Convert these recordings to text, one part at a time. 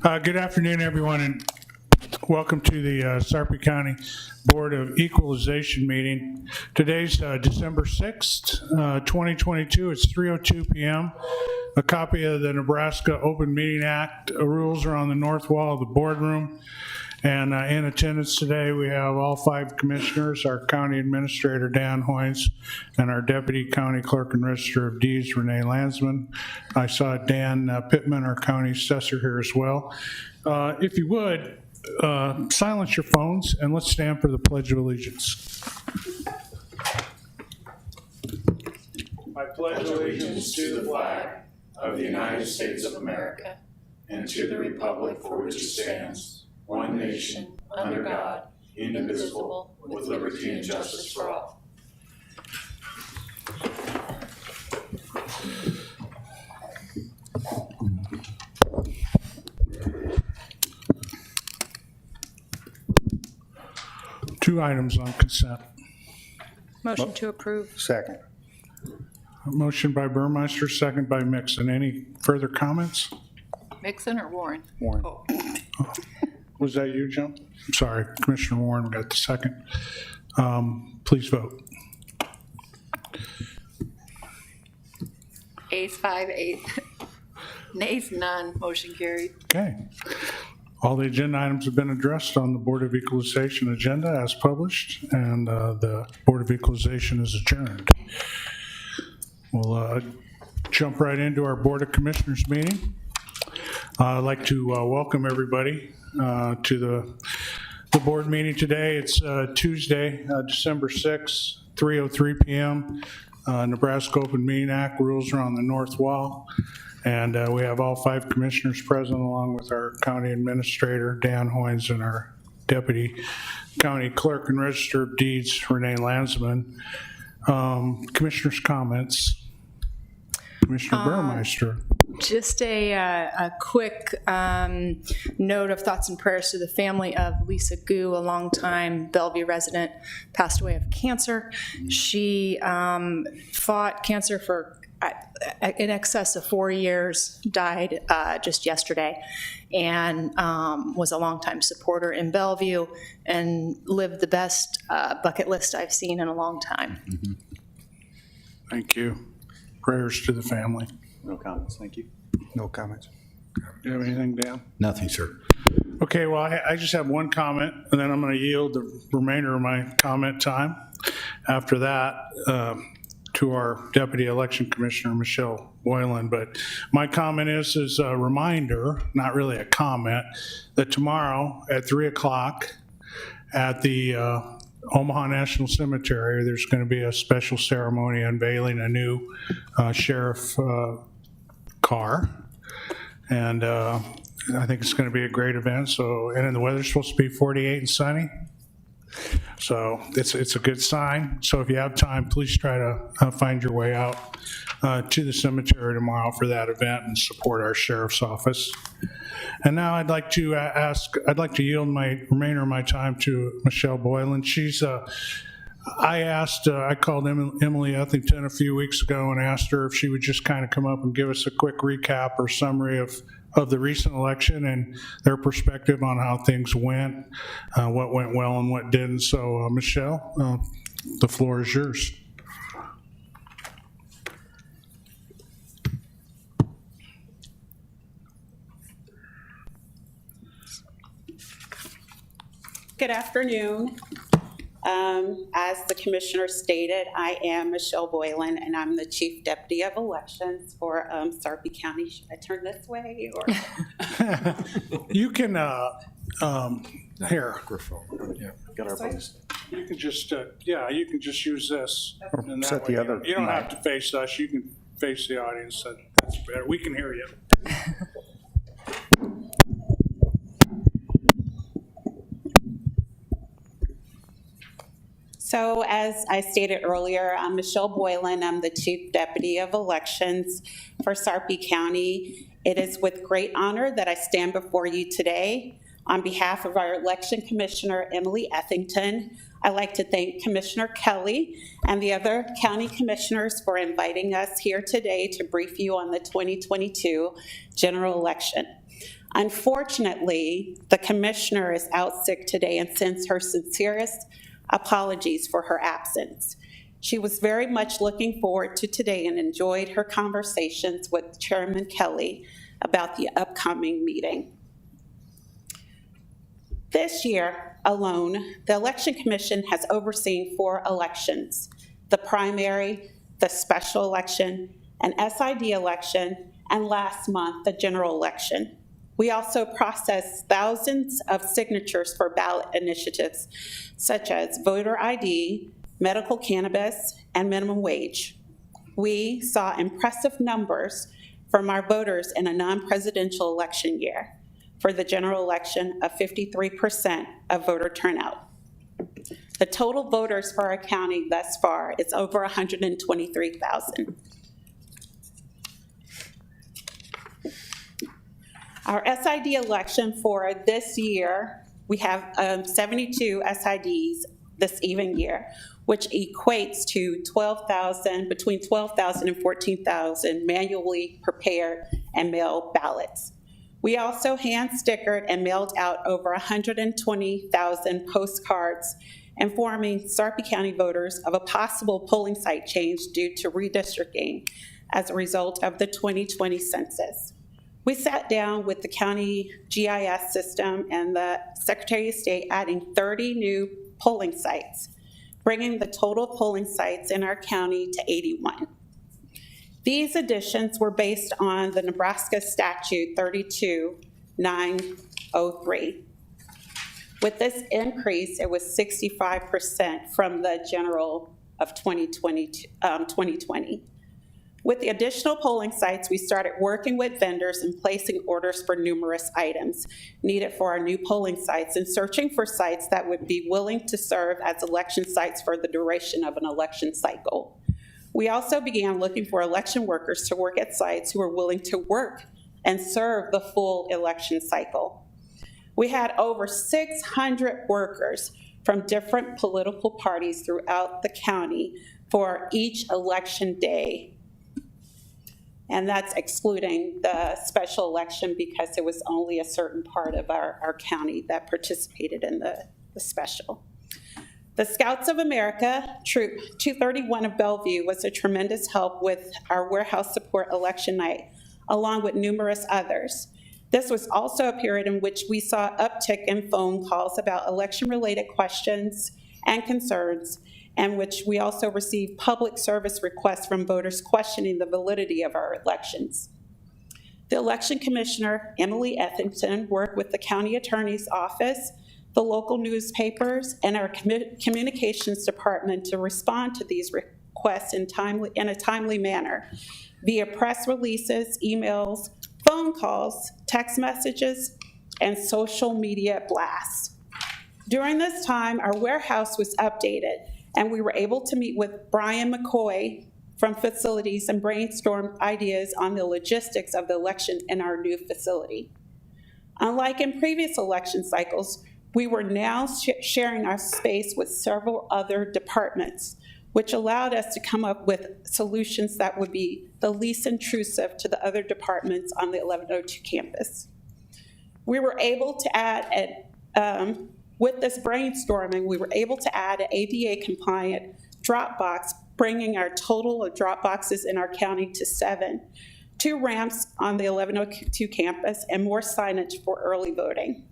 Good afternoon, everyone, and welcome to the Sarpy County Board of Equalization meeting. Today's December 6th, 2022. It's 3:02 p.m. A copy of the Nebraska Open Meeting Act rules are on the north wall of the boardroom. And in attendance today, we have all 5 commissioners, our county administrator, Dan Hoynes, and our deputy county clerk and register of deeds, Renee Landsman. I saw Dan Pittman, our county assessor, here as well. If you would, silence your phones and let's stand for the Pledge of Allegiance. I pledge allegiance to the flag of the United States of America and to the republic for which it stands, one nation, under God, indivisible, with liberty and justice for all. Two items on consent. Motion to approve. Second. Motion by Burmeister, second by Mixon. Any further comments? Mixon or Warren? Warren. Oh. Was that you, Jim? I'm sorry, Commissioner Warren got the second. Please vote. Ayes 5, nays none, motion carried. Okay. All the agenda items have been addressed on the Board of Equalization agenda as published, and the Board of Equalization is adjourned. We'll jump right into our Board of Commissioners meeting. I'd like to welcome everybody to the board meeting today. It's Tuesday, December 6th, 3:03 p.m. Nebraska Open Meeting Act rules are on the north wall. And we have all 5 commissioners present, along with our county administrator, Dan Hoynes, and our deputy county clerk and register of deeds, Renee Landsman. Commissioners' comments. Commissioner Burmeister. Just a quick note of thoughts and prayers to the family of Lisa Gu, a longtime Bellevue resident, passed away of cancer. She fought cancer for in excess of 4 years, died just yesterday, and was a longtime supporter in Bellevue and lived the best bucket list I've seen in a long time. Mm-hmm. Thank you. Prayers to the family. No comments, thank you. No comments. Do you have anything, Dan? Nothing, sir. Okay, well, I just have one comment, and then I'm going to yield the remainder of my comment time. After that, to our Deputy Election Commissioner, Michelle Boylan. But my comment is a reminder, not really a comment, that tomorrow at 3 o'clock at the Omaha National Cemetery, there's going to be a special ceremony unveiling a new sheriff car. And I think it's going to be a great event. So, and then the weather's supposed to be 48 and sunny. So it's a good sign. So if you have time, please try to find your way out to the cemetery tomorrow for that event and support our sheriff's office. And now I'd like to yield my remainder of my time to Michelle Boylan. I called Emily Ethington a few weeks ago and asked her if she would just kind of come up and give us a quick recap or summary of the recent election and their perspective on how things went, what went well and what didn't. So, Michelle, the floor is yours. Good afternoon. As the commissioner stated, I am Michelle Boylan, and I'm the Chief Deputy of Elections for Sarpy County. Should I turn this way? Or? You can, here. Yeah, got our voice. You can just, you can just use this. Or And that set way the other You don't mic. have to face us. You can face the audience. That's better. We can hear you. So as I stated earlier, I'm Michelle Boylan. I'm the Chief Deputy of Elections for Sarpy County. It is with great honor that I stand before you today. On behalf of our Election Commissioner, Emily Ethington, I'd like to thank Commissioner Kelly and the other county commissioners for inviting us here today to brief you on the 2022 general election. Unfortunately, the commissioner is out sick today and sends her sincerest apologies for her absence. She was very much looking forward to today and enjoyed her conversations with Chairman Kelly about the upcoming meeting. This year alone, the Election Commission has overseen 4 elections: the primary, the special election, an SID election, and last month, the general election. We also processed thousands of signatures for ballot initiatives such as voter ID, medical cannabis, and minimum wage. We saw impressive numbers from our voters in a non-presidential election year. For the general election, of 53% of voter turnout. The total voters for our county thus far is over 123,000. Our SID election for this year, we have 72 SIDs this even year, which equates to between 12,000 and 14,000 manually prepared and mailed ballots. We also hand-stickered and mailed out over 120,000 postcards informing Sarpy County voters of a possible polling site change due to redistricting as a result of the 2020 census. We sat down with the county GIS system and the Secretary of State adding 30 new polling sites, bringing the total polling sites in our county to 81. These additions were based on the Nebraska Statute 32903. With this increase, it was 65% from the general of 2020. With the additional polling sites, we started working with vendors and placing orders for numerous items needed for our new polling sites and searching for sites that would be willing to serve as election sites for the duration of an election cycle. We also began looking for election workers to work at sites who were willing to work and serve the full election cycle. We had over 600 workers from different political parties throughout the county for each election day. And that's excluding the special election because it was only a certain part of our county that participated in the special. The Scouts of America, Troop 231 of Bellevue, was a tremendous help with our warehouse support election night, along with numerous others. This was also a period in which we saw uptick in phone calls about election-related questions and concerns, and which we also received public service requests from voters questioning the validity of our elections. The Election Commissioner, Emily Ethington, worked with the County Attorney's Office, the local newspapers, and our communications department to respond to these requests in a timely manner via press releases, emails, phone calls, text messages, and social media blasts. During this time, our warehouse was updated, and we were able to meet with Brian McCoy from facilities and brainstorm ideas on the logistics of the election in our new facility. Unlike in previous election cycles, we were now sharing our space with several other departments, which allowed us to come up with solutions that would be the least intrusive to the other departments on the 1102 campus. We were able to add, with this brainstorming, we were able to add an ADA-compliant drop box, bringing our total of drop boxes in our county to 7, 2 ramps on the 1102 campus, and more signage for early voting.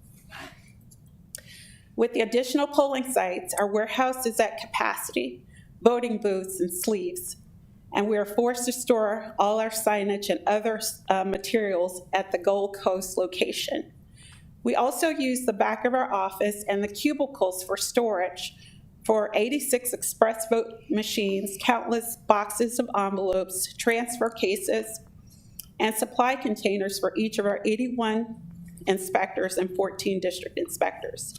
With the additional polling sites, our warehouse is at capacity, voting booths and sleeves, and we are forced to store all our signage and other materials at the Gold Coast location. We also use the back of our office and the cubicles for storage for 86 express vote machines, countless boxes of envelopes, transfer cases, and supply containers for each of our 81 inspectors and 14 district inspectors.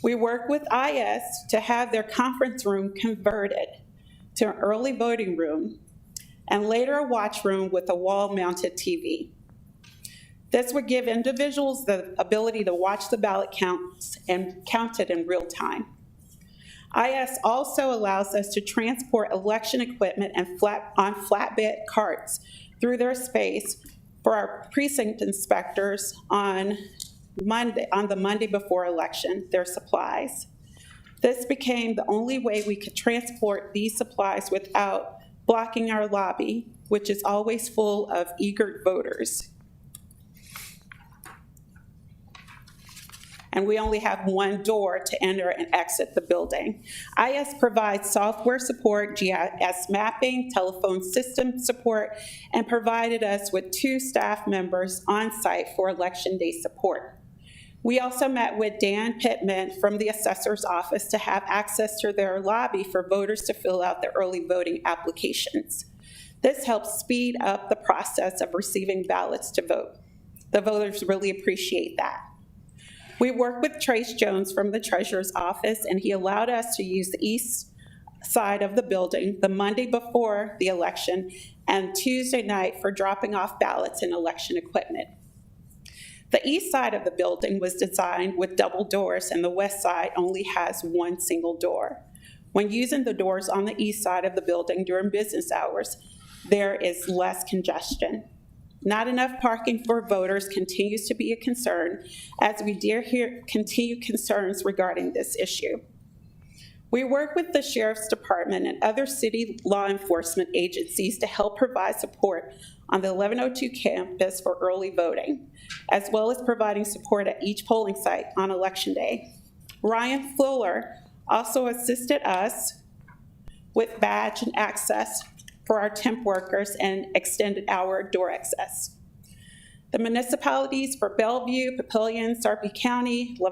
We work with IS to have their conference room converted to an early voting room and later a watch room with a wall-mounted TV. This would give individuals the ability to watch the ballot counts and count it in real time. IS also allows us to transport election equipment and on flatbed carts through their space for our precinct inspectors on the Monday before election, their supplies. This became the only way we could transport these supplies without blocking our lobby, which is always full of eager voters. And we only have one door to enter and exit the building. IS provides software support, GIS mapping, telephone system support, and provided us with 2 staff members on site for Election Day support. We also met with Dan Pittman from the assessor's office to have access to their lobby for voters to fill out their early voting applications. This helps speed up the process of receiving ballots to vote. The voters really appreciate that. We worked with Trace Jones from the treasurer's office, and he allowed us to use the east side of the building the Monday before the election and Tuesday night for dropping off ballots and election equipment. The east side of the building was designed with double doors, and the west side only has one single door. When using the doors on the east side of the building during business hours, there is less congestion. Not enough parking for voters continues to be a concern, as we dare hear continued concerns regarding this issue. We work with the Sheriff's Department and other city law enforcement agencies to help provide support on the 1102 campus for early voting, as well as providing support at each polling site on Election Day. Ryan Fuller also assisted us with badge and access for our temp workers and extended hour door access. The municipalities for Bellevue, Papillion, Sarpy County, La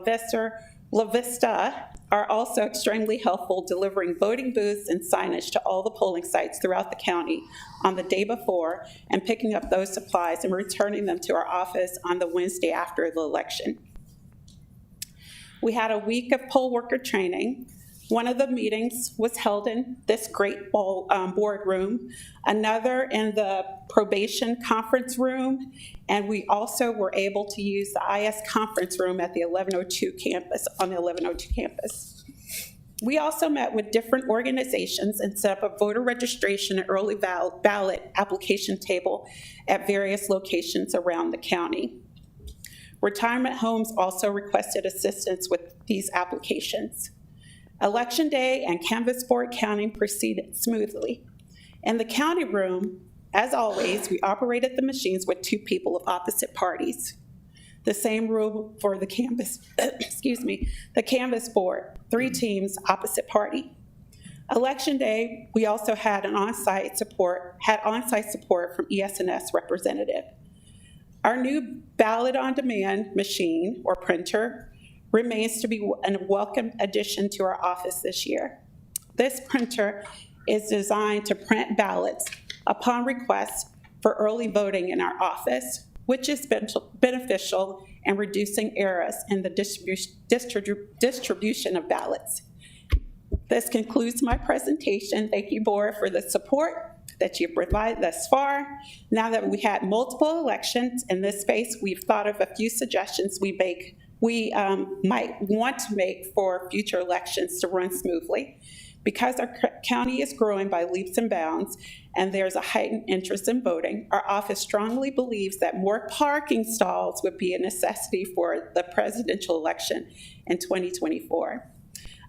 Vista are also extremely helpful, delivering voting booths and signage to all the polling sites throughout the county on the day before and picking up those supplies and returning them to our office on the Wednesday after the election. We had a week of poll worker training. One of the meetings was held in this great boardroom, another in the probation conference room, and we also were able to use the IS conference room at the 1102 campus, on the 1102 campus. We also met with different organizations and set up a voter registration and early ballot application table at various locations around the county. Retirement homes also requested assistance with these applications. Election Day and canvas board counting proceeded smoothly. In the county room, as always, we operated the machines with 2 people of opposite parties. The same rule for the canvas, the canvas board, 3 teams, opposite party. Election Day, we also had on-site support from ES&S representative. Our new ballot on demand machine or printer remains to be a welcome addition to our office this year. This printer is designed to print ballots upon request for early voting in our office, which is beneficial in reducing errors in the distribution of ballots. This concludes my presentation. Thank you, board, for the support that you've provided thus far. Now that we had multiple elections in this space, we've thought of a few suggestions we might want to make for future elections to run smoothly. Because our county is growing by leaps and bounds and there's a heightened interest in voting, our office strongly believes that more parking stalls would be a necessity for the presidential election in 2024.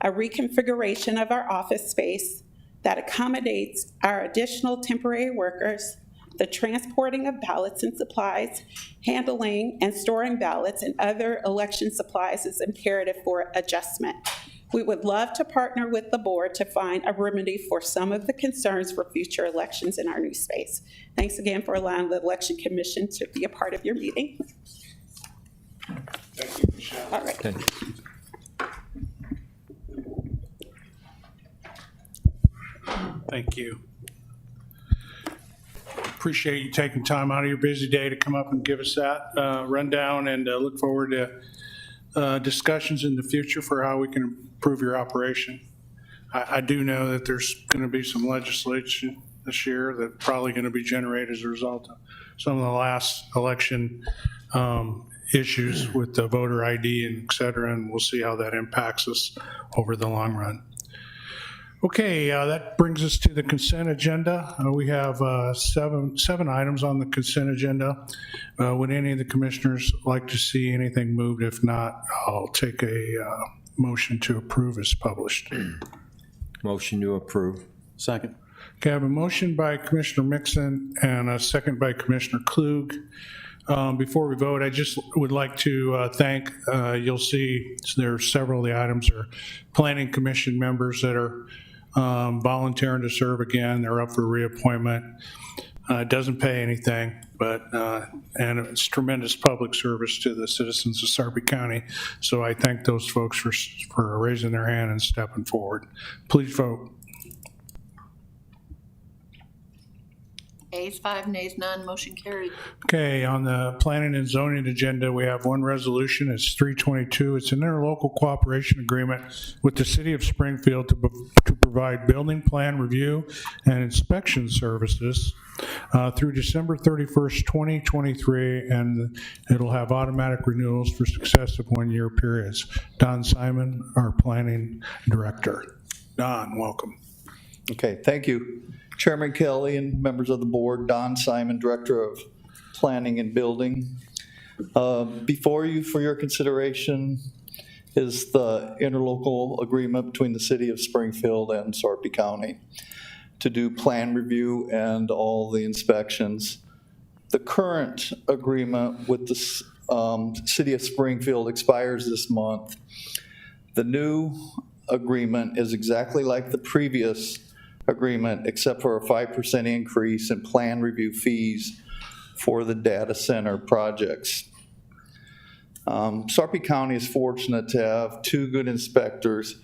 A reconfiguration of our office space that accommodates our additional temporary workers, the transporting of ballots and supplies, handling and storing ballots and other election supplies is imperative for adjustment. We would love to partner with the board to find a remedy for some of the concerns for future elections in our new space. Thanks again for allowing the Election Commission to be a part of your meeting. Thank you, Michelle. All right. Thank you. Appreciate you taking time out of your busy day to come up and give us that rundown, and look forward to discussions in the future for how we can improve your operation. I do know that there's going to be some legislation this year that's probably going to be generated as a result of some of the last election issues with the voter ID and et cetera, and we'll see how that impacts us over the long run. Okay, that brings us to the consent agenda. We have seven items on the consent agenda. Would any of the commissioners like to see anything moved? If not, I'll take a motion to approve as published. Motion to approve. Second. Okay, I have a motion by Commissioner Mixon and a second by Commissioner Klug. Before we vote, I just would like to thank, you'll see there are several of the items are Planning Commission members that are volunteering to serve again. They're up for reappointment. It doesn't pay anything, but and it's tremendous public service to the citizens of Sarpy County. So I thank those folks for raising their hand and stepping forward. Please vote. Ayes 5, nays none, motion carried. Okay, on the planning and zoning agenda, we have one resolution. It's 322. It's an interlocal cooperation agreement with the city of Springfield to provide building plan review and inspection services through December 31st, 2023, and it'll have automatic renewals for successive one-year periods. Don Simon, our planning director. Don, welcome. Okay, thank you. Chairman Kelly and members of the board, Don Simon, Director of Planning and Building. Before you for your consideration is the interlocal agreement between the city of Springfield and Sarpy County to do plan review and all the inspections. The current agreement with the city of Springfield expires this month. The new agreement is exactly like the previous agreement, except for a 5% increase in plan review fees for the data center projects. Sarpy County is fortunate to have two good inspectors,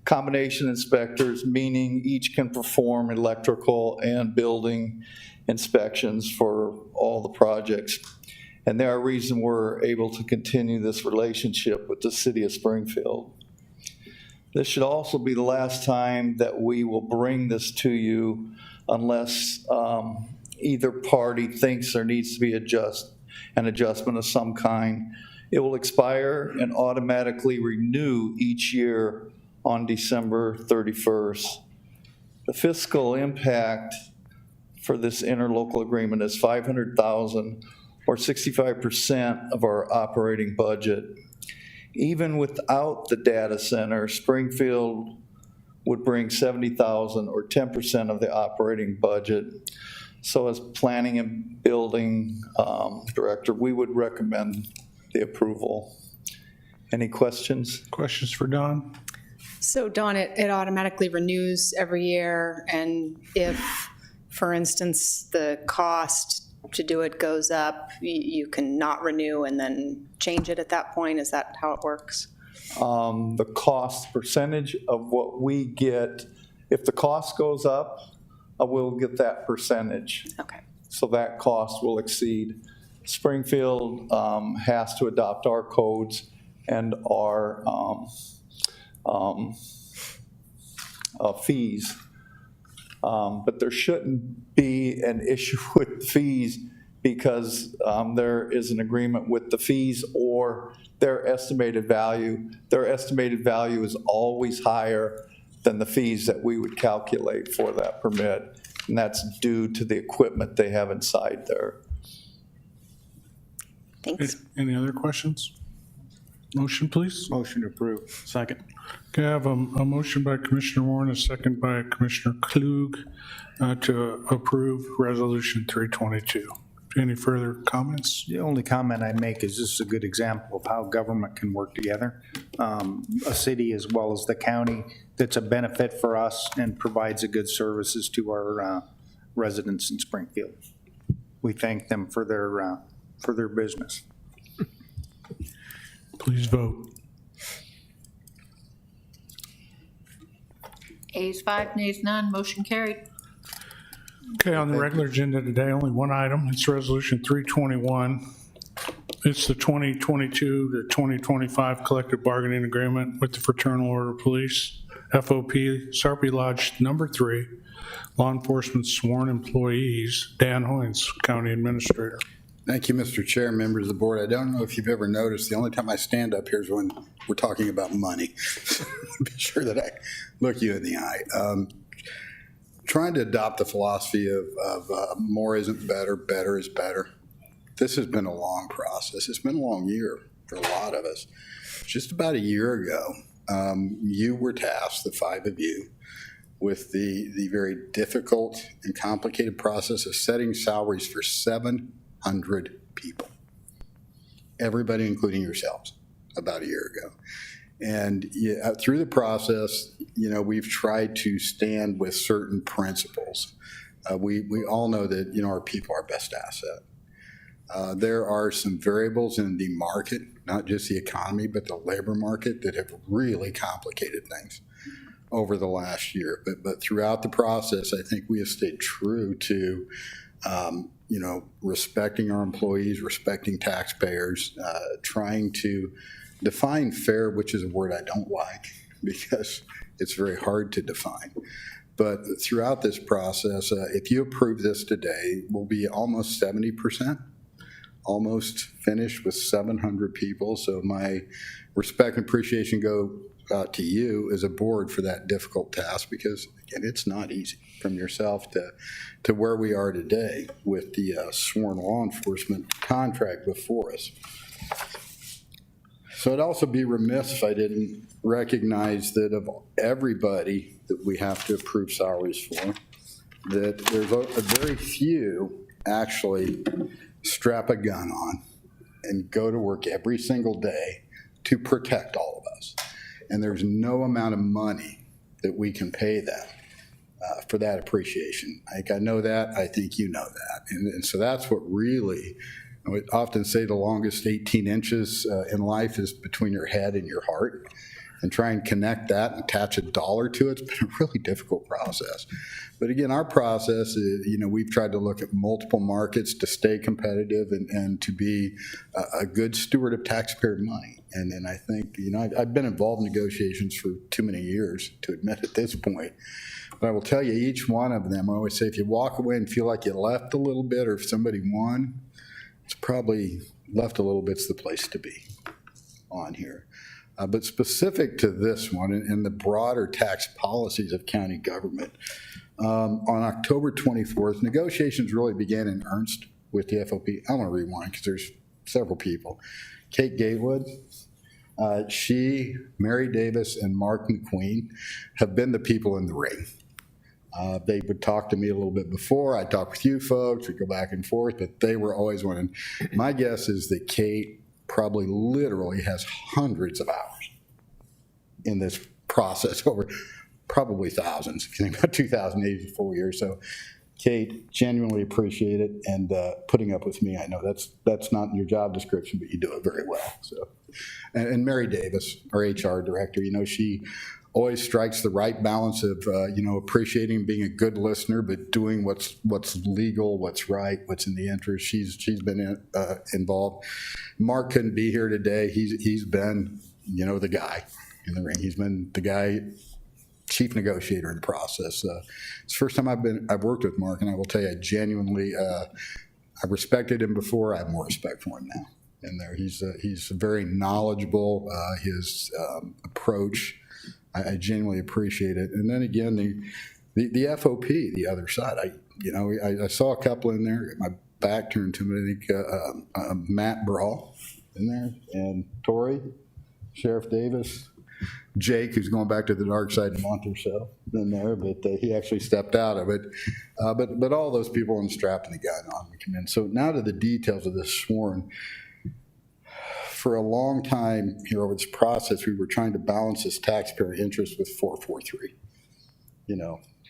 combination inspectors, meaning each can perform electrical and building inspections for all the projects. And there are reasons we're able to continue this relationship with the city of Springfield. This should also be the last time that we will bring this to you unless either party thinks there needs to be an adjustment of some kind. It will expire and automatically renew each year on December 31st. The fiscal impact for this interlocal agreement is $500,000 or 65% of our operating budget. Even without the data center, Springfield would bring $70,000 or 10% of the operating budget. So as planning and building director, we would recommend the approval. Any questions? Questions for Don? So Dawn, it automatically renews every year, and if, for instance, the cost to do it goes up, you can not renew and then change it at that point? Is that how it works? The cost percentage of what we get, if the cost goes up, we'll get that percentage. Okay. So that cost will exceed. Springfield has to adopt our codes and our fees. But there shouldn't be an issue with fees because there is an agreement with the fees or their estimated value. Their estimated value is always higher than the fees that we would calculate for that permit. And that's due to the equipment they have inside there. Thanks. Any other questions? Motion, please. Motion to approve. Second. Okay, I have a motion by Commissioner Warren, a second by Commissioner Klug to approve Resolution 322. Any further comments? The only comment I make is this is a good example of how government can work together. A city as well as the county that's a benefit for us and provides a good services to our residents in Springfield. We thank them for their business. Please vote. Ayes 5, nays none, motion carried. Okay, on the regular agenda today, only one item. It's Resolution 321. It's the 2022 to 2025 collective bargaining agreement with the Fraternal Order of Police, FOP, Sarpy Lodge Number 3, law enforcement sworn employees, Dan Hoynes, County Administrator. Thank you, Mr. Chair, members of the board. I don't know if you've ever noticed, the only time I stand up here is when we're talking about money. Be sure that I look you in the eye. Trying to adopt the philosophy of more isn't better, better is better. This has been a long process. It's been a long year for a lot of us. Just about a year ago, you were tasked, the five of you, with the very difficult and complicated process of setting salaries for 700 people. Everybody, including yourselves, about a year ago. And through the process, we've tried to stand with certain principles. We all know that, our people are our best asset. There are some variables in the market, not just the economy, but the labor market, that have really complicated things over the last year. But throughout the process, I think we have stayed true to, respecting our employees, respecting taxpayers, trying to define fair, which is a word I don't like because it's very hard to define. But throughout this process, if you approve this today, we'll be almost 70%, almost finished with 700 people. So my respect and appreciation go out to you as a board for that difficult task, because again, it's not easy from yourself to where we are today with the sworn law enforcement contract before us. So I'd also be remiss if I didn't recognize that of everybody that we have to approve salaries for, that there's a very few actually strap a gun on and go to work every single day to protect all of us. And there's no amount of money that we can pay them for that appreciation. I know that. I think you know that. And so that's what really, I would often say the longest 18 inches in life is between your head and your heart. And try and connect that and attach a dollar to it, it's been a really difficult process. But again, our process is, we've tried to look at multiple markets to stay competitive and to be a good steward of taxpayer money. And I think, I've been involved in negotiations for too many years to admit at this point. But I will tell you, each one of them, I always say, if you walk away and feel like you left a little bit, or if somebody won, it's probably left a little bit's the place to be on here. But specific to this one and the broader tax policies of county government, on October 24th, negotiations really began in earnest with the FOP. I want to rewind because there's several people. Kate Gatewood, she, Mary Davis, and Mark McQueen have been the people in the ring. They would talk to me a little bit before. I'd talk with you folks. We'd go back and forth, but they were always winning. My guess is that Kate probably literally has hundreds of hours in this process, over probably thousands. If you think about 2008 is a full year. So Kate, genuinely appreciate it, and putting up with me. I know that's not in your job description, but you do it very well. So, and Mary Davis, our HR director, she always strikes the right balance of appreciating, being a good listener, but doing what's legal, what's right, what's in the interest. She's been involved. Mark couldn't be here today. He's been the guy in the ring. He's been the guy, chief negotiator in the process. It's the first time I've worked with Mark, and I will tell you, I genuinely I respected him before. I have more respect for him now. And there, he's very knowledgeable. His approach, I genuinely appreciate it. And then again, the FOP, the other side. I saw a couple in there. My back turned to me. I think Matt Brawl in there, and Tori, Sheriff Davis, Jake, who's going back to the dark side a month or so in there, but he actually stepped out of it. But all those people and strapping the gun on me come in. So now to the details of this sworn. For a long time here over this process, we were trying to balance this taxpayer interest with 443.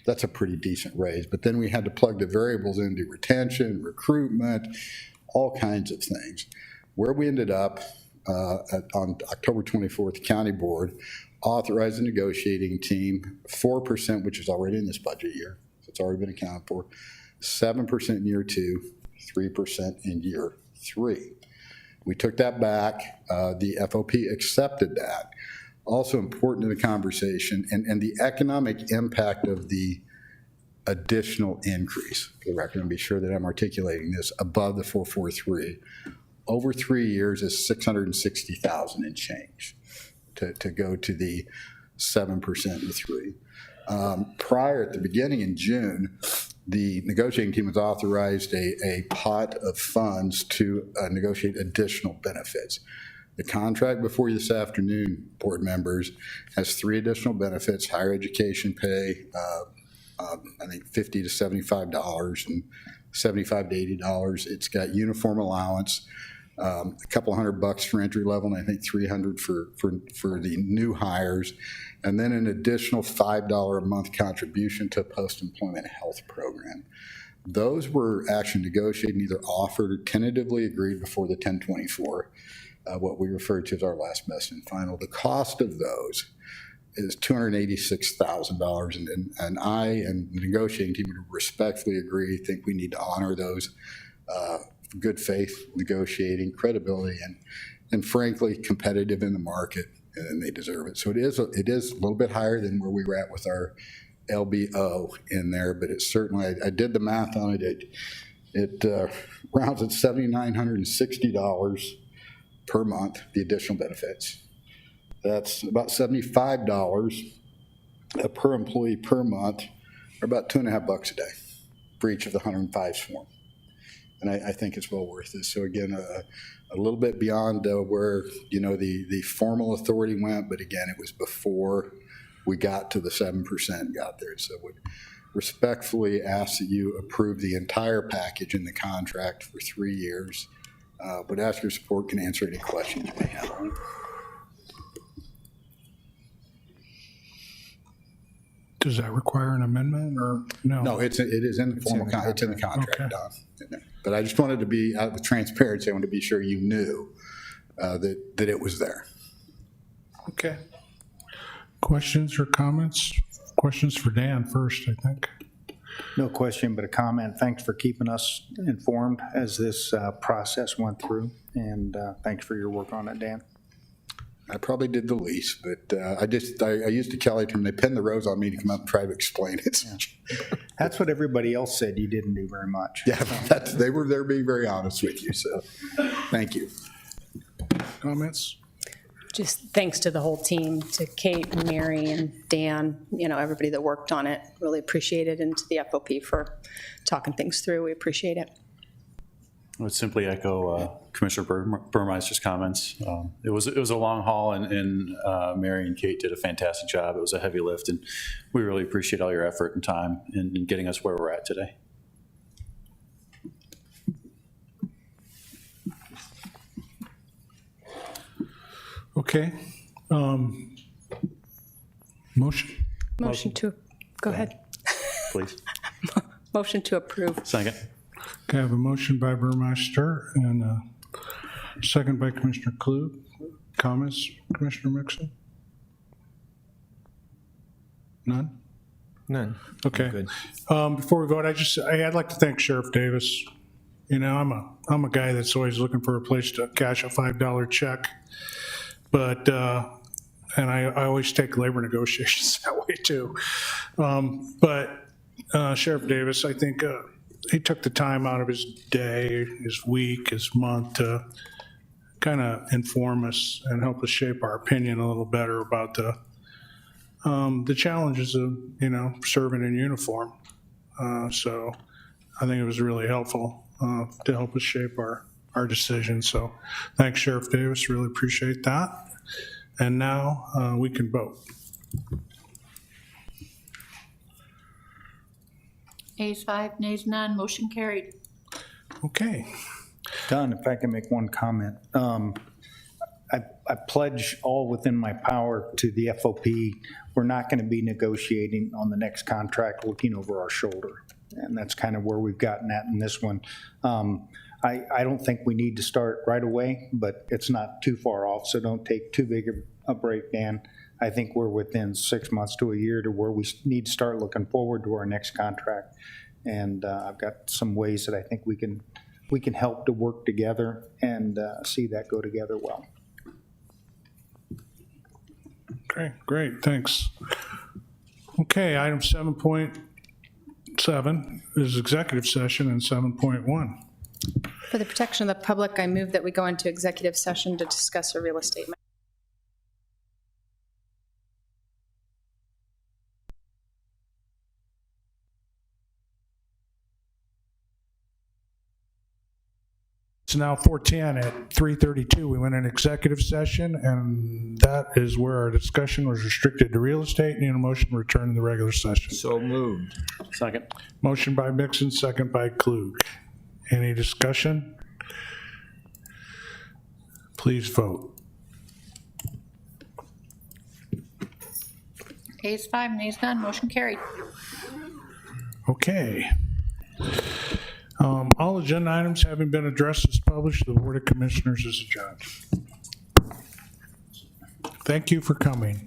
That's a pretty decent raise. But then we had to plug the variables into retention, recruitment, all kinds of things. Where we ended up on October 24th, the county board authorized a negotiating team, 4%, which is already in this budget year. So it's already been accounted for, 7% in year 2, 3% in year 3. We took that back. The FOP accepted that. Also important in the conversation, and the economic impact of the additional increase. For the record, and be sure that I'm articulating this above the 443. Over 3 years is 660,000 and change to go to the 7% and 3. Prior, at the beginning in June, the negotiating team has authorized a pot of funds to negotiate additional benefits. The contract before you this afternoon, board members, has 3 additional benefits: higher education pay, I think $50 to $75 and $75 to $80. It's got uniform allowance, a couple $100 for entry level, and I think $300 for the new hires, and then an additional $5 a month contribution to a post-employment health program. Those were actually negotiated and either offered or tentatively agreed before the 1024, what we refer to as our last best and final. The cost of those is $286,000, and I and the negotiating team would respectfully agree, think we need to honor those good faith negotiating credibility and frankly competitive in the market, and they deserve it. So it is a little bit higher than where we were at with our LBO in there, but it's certainly, I did the math on it. It rounds at $7,960 per month, the additional benefits. That's about $75 per employee per month, or about $2.50 a day for each of the 105 sworn. And I think it's well worth it. So again, a little bit beyond where the formal authority went, but again, it was before we got to the 7% and got there. So would respectfully ask that you approve the entire package in the contract for 3 years. Would ask your support, can answer any questions you may have on it. Does that require an amendment or no? No, it is in the formal, it's in the contract, Okay. Don. But I just wanted to be, out of transparency, I wanted to be sure you knew that it was there. Okay. Questions or comments? Questions for Dan first, I think. No question, but a comment. Thanks for keeping us informed as this process went through, and thanks for your work on it, Dan. I probably did the least, but I used the Kelly term, they pinned the rose on me to come up and try to explain it. That's what everybody else said. You didn't do very much. Yeah, they're being very honest with you, so thank you. Comments? Just thanks to the whole team, to Kate and Mary and Dan, everybody that worked on it. Really appreciate it, and to the FOP for talking things through. We appreciate it. I would simply echo Commissioner Burmeister's comments. It was a long haul, and Mary and Kate did a fantastic job. It was a heavy lift, and we really appreciate all your effort and time in getting us where we're at today. Okay. Motion? Motion to, go ahead. Please. Motion to approve. Second. Okay, I have a motion by Burmeister and a second by Commissioner Klug. Comments, Commissioner Mixon? None? None. Okay. Good. Before we vote, I'd like to thank Sheriff Davis. I'm a guy that's always looking for a place to cash a $5 check. But, and I always take labor negotiations that way too. But Sheriff Davis, I think he took the time out of his day, his week, his month to kind of inform us and help us shape our opinion a little better about the challenges of, serving in uniform. So I think it was really helpful to help us shape our decision. So thanks, Sheriff Davis. Really appreciate that. And now we can vote. Ayes 5, nays none, motion carried. Okay. Don, if I can make one comment. I pledge all within my power to the FOP. We're not going to be negotiating on the next contract looking over our shoulder. And that's kind of where we've gotten at in this one. I don't think we need to start right away, but it's not too far off, so don't take too big a break, Dan. I think we're within 6 months to a year to where we need to start looking forward to our next contract. And I've got some ways that I think we can help to work together and see that go together well. Okay, Great, thanks. Okay, item 7.7 7 is executive session and 7.1. For the protection of the public, I move that we go into executive session to discuss a real estate matter. It's now 4:10. At 3:32, we went in executive session, and that is where our discussion was restricted to real estate. Need a motion to return to the regular session. So moved. Second. Motion by Mixon, second by Klug. Any discussion? Please vote. Ayes 5, nays none, motion carried. Okay. All agenda items having been addressed as published, the Board of Commissioners is adjourned. Thank you for coming.